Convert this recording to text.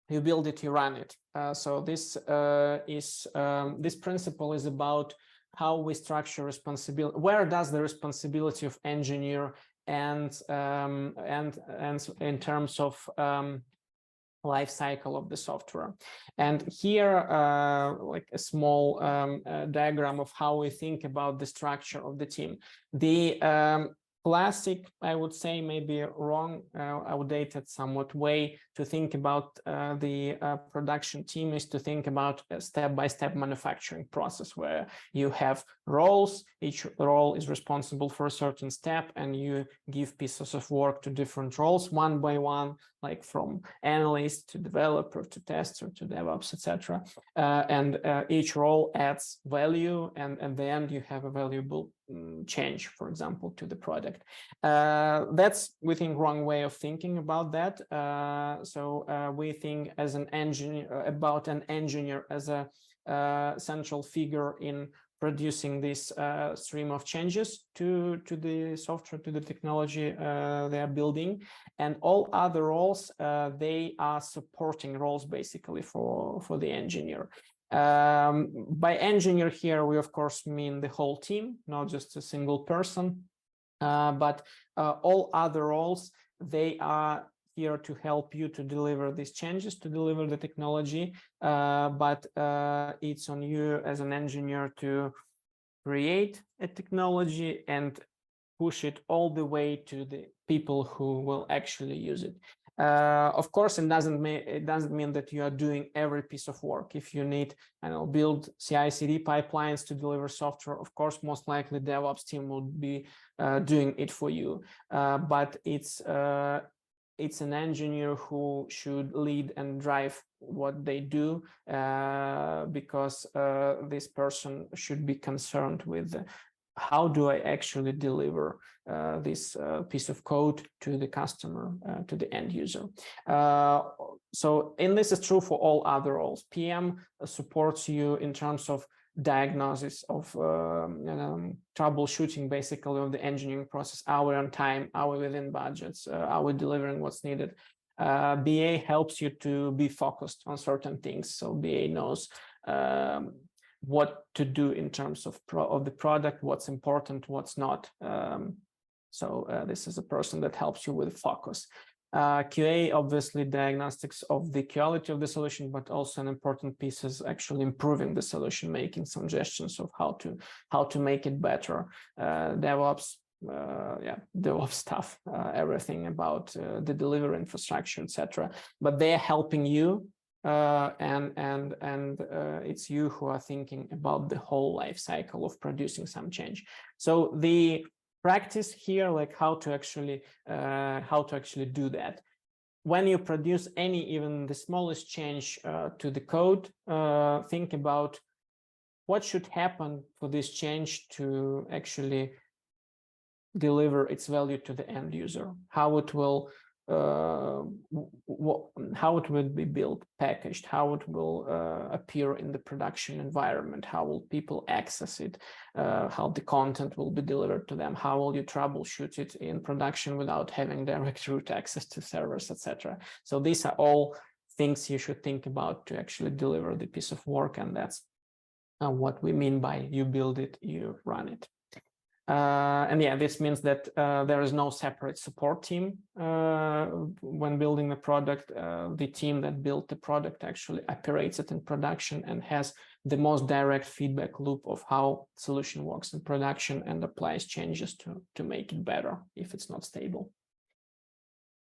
you build it, you run it. So this this principle is about how we structure responsibility. Where does the responsibility of engineer and in terms of life cycle of the software? And here, like a small diagram of how we think about the structure of the team. The classic, I would say, maybe wrong, outdated somewhat way to think about the production team is to think about a step-by-step manufacturing process where you have roles. Each role is responsible for a certain step, and you give pieces of work to different roles one by one, like from analyst to developer to tester to DevOps, etc. And each role adds value, and at the end you have a valuable change, for example, to the product. That's, we think, wrong way of thinking about that. So we think as an engineer about an engineer as a central figure in producing this stream of changes to the software, to the technology they are building, and all other roles they are supporting roles basically for the engineer. By engineer here, we of course mean the whole team, not just a single person, but all other roles, they are here to help you to deliver these changes, to deliver the technology, but it's on you as an engineer to create a technology and push it all the way to the people who will actually use it. Of course, it doesn't mean that you are doing every piece of work. If you need, I don't know, build CI/CD pipelines to deliver software, of course, most likely DevOps team will be doing it for you. But it's an engineer who should lead and drive what they do, because this person should be concerned with how do I actually deliver this piece of code to the customer, to the end user. And this is true for all other roles. PM supports you in terms of diagnosis of troubleshooting, basically, of the engineering process. Are we on time? Are we within budgets? Are we delivering what's needed? BA helps you to be focused on certain things. So BA knows what to do in terms of the product, what's important, what's not. This is a person that helps you with focus. QA, obviously, diagnostics of the quality of the solution, but also an important piece is actually improving the solution, making suggestions of how to make it better. DevOps, DevOps stuff, everything about the delivery infrastructure, etc. But they're helping you, and it's you who are thinking about the whole life cycle of producing some change. So the practice here, like how to actually do that. When you produce even the smallest change to the code, think about what should happen for this change to actually deliver its value to the end user, how it will be built, packaged, how it will appear in the production environment, how will people access it, how the content will be delivered to them, how will you troubleshoot it in production without having direct route access to servers, etc. So these are all things you should think about to actually deliver the piece of work, and that's what we mean by you build it, you run it. And yeah, this means that there is no separate support team when building the product. The team that built the product actually operates it in production and has the most direct feedback loop of how solution works in production and applies changes to make it better if it's not stable.